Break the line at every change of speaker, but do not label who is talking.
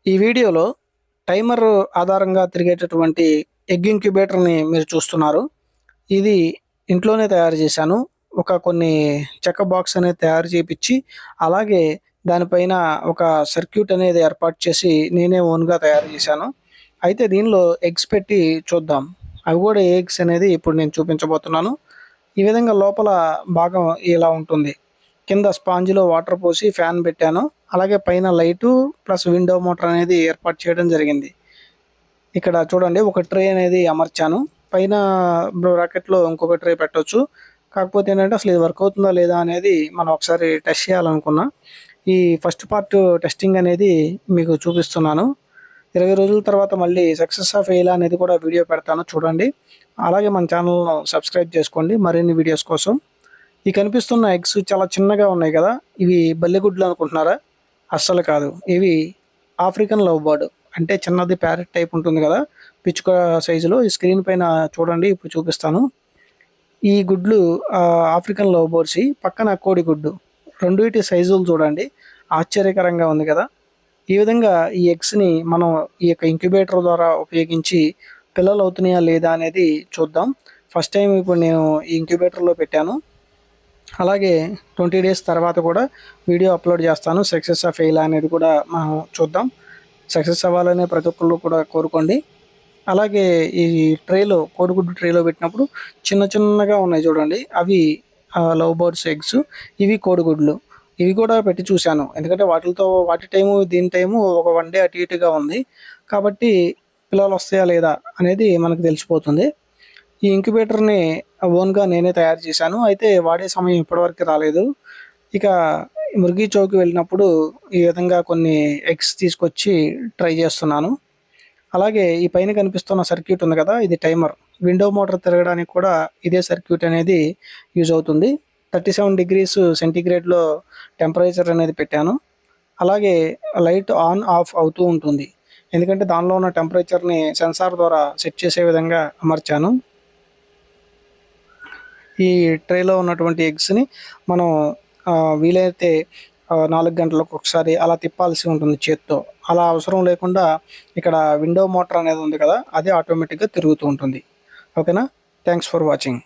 ఈ వీడియోలో టైమర్ ఆధారంగా తిరిగేటటువంటి ఎగ్ ఇంక్యుబేటర్‌ని మీరు చూస్తున్నారు. ఇది ఇంట్లోనే తయారు చేశాను. కొన్ని చెక్క బాక్స్ అనేది తయారు చేపిచ్చి, అలాగే దానిపైన ఒక సర్క్యూట్ అనేది ఏర్పాటు చేసి నేనే ఓన్‌గా తయారు చేశాను. అయితే దీనిలో ఎగ్స్ పెట్టి చూద్దాం. అవి కూడా ఏ ఎగ్స్ అనేది ఇప్పుడు నేను చూపించబోతున్నాను. ఈ విధంగా లోపల భాగం ఇలా ఉంటుంది. కింద స్పాంజ్‌లో వాటర్ పోసి ఫ్యాన్ పెట్టాను. అలాగే పైన లైటు ప్లస్ విండో మోటర్ అనేది ఏర్పాటు చేయడం జరిగింది. ఇక్కడ చూడండి ఒక ట్రే అనేది అమర్చాను. పైన బ్రాకెట్‌లో ఇంకొక ట్రే పెట్టొచ్చు. కాకపోతే ఏంటంటే అసలు ఇది వర్క్ అవుతుందా లేదా అనేది మనం ఒకసారి టెస్ట్ చేయాలనుకున్నా. ఈ ఫస్ట్ పార్ట్ టెస్టింగ్ అనేది మీకు చూపిస్తున్నాను. 20 రోజుల తర్వాత మళ్ళీ సక్సెస్సా ఫెయిలా అనేది కూడా వీడియో పెడతాను చూడండి. అలాగే మన ఛానల్‌ను సబ్స్క్రైబ్ చేసుకోండి మరిన్ని వీడియోస్ కోసం. ఈ కనిపిస్తున్న ఎగ్స్ చాలా చిన్నగా ఉన్నాయి కదా! ఇవి బల్లెగుడ్లు అనుకుంటున్నారా? అస్సలు కాదు. ఇవి ఆఫ్రికన్ లవ్ బర్డ్. అంటే చిన్నది ప్యారెట్ టైప్ ఉంటుంది కదా! పిచ్చుక సైజులో ఈ స్క్రీన్ పైన చూడండి ఇప్పుడు చూపిస్తాను. ఈ గుడ్లు ఆఫ్రికన్ లవ్ బర్డ్స్‌యి. పక్కన కోడిగుడ్డు. రెండిటి సైజులు చూడండి. ఆశ్చర్యకరంగా ఉంది కదా! ఈ విధంగా ఈ ఎగ్స్‌ని మనం ఈ యొక్క ఇంక్యుబేటర్ ద్వారా ఉపయోగించి పిల్లలు అవుతున్నాయా లేదా అనేది చూద్దాం. ఫస్ట్ టైమ్ ఇప్పుడు నేను ఈ ఇంక్యుబేటర్‌లో పెట్టాను. అలాగే 20 డేస్ తర్వాత కూడా వీడియో అప్లోడ్ చేస్తాను. సక్సెస్సా ఫెయిలా అనేది కూడా మనం చూద్దాం. సక్సెస్ అవ్వాలని ప్రతి ఒక్కళ్ళు కూడా కోరుకోండి. అలాగే ఈ కోడిగుడ్డు ట్రేలో పెట్టినప్పుడు చిన్నగా ఉన్నాయి చూడండి. అవి లవ్ బర్డ్స్ ఎగ్స్. ఇవి కోడిగుడ్లు. ఇవి కూడా పెట్టి చూశాను. ఎందుకంటే వాటి టైము, దీని టైము ఒక 1 డే అటు ఇటుగా ఉంది. కాబట్టి పిల్లలు వస్తాయా లేదా అనేది మనకు తెలిసిపోతుంది. ఈ ఇంక్యుబేటర్‌ని ఓన్‌గా నేనే తయారు చేశాను. అయితే వాడే సమయం ఇప్పటివరకు రాలేదు. ఇక ముర్గి చౌక్‌కి వెళ్ళినప్పుడు ఈ విధంగా కొన్ని ఎగ్స్ తీసుకొచ్చి ట్రై చేస్తున్నాను. అలాగే ఈ పైన కనిపిస్తున్న సర్క్యూట్ ఉంది కదా! ఇది టైమర్. విండో మోటార్ తిరగడానికి కూడా ఇదే సర్క్యూట్ అనేది యూజ్ అవుతుంది. 37 డిగ్రీస్ సెంటీగ్రేడ్‌లో టెంపరేచర్ అనేది పెట్టాను. అలాగే లైట్ ఆన్, ఆఫ్ అవుతూ ఉంటుంది. ఎందుకంటే దానిలో ఉన్న టెంపరేచర్‌ని సెన్సార్ ద్వారా సెట్ చేసే విధంగా అమర్చాను. ఈ ట్రేలో ఉన్నటువంటి ఎగ్స్‌ని మనం వీలైతే 4 గంటలకు ఒకసారి అలా తిప్పాల్సి ఉంటుంది చేత్తో. అలా అవసరం లేకుండా ఇక్కడ విండో మోటార్ అనేది ఉంది కదా! అది ఆటోమేటిక్‌గా తిరుగుతూ ఉంటుంది. ఓకేనా? Thanks for watching.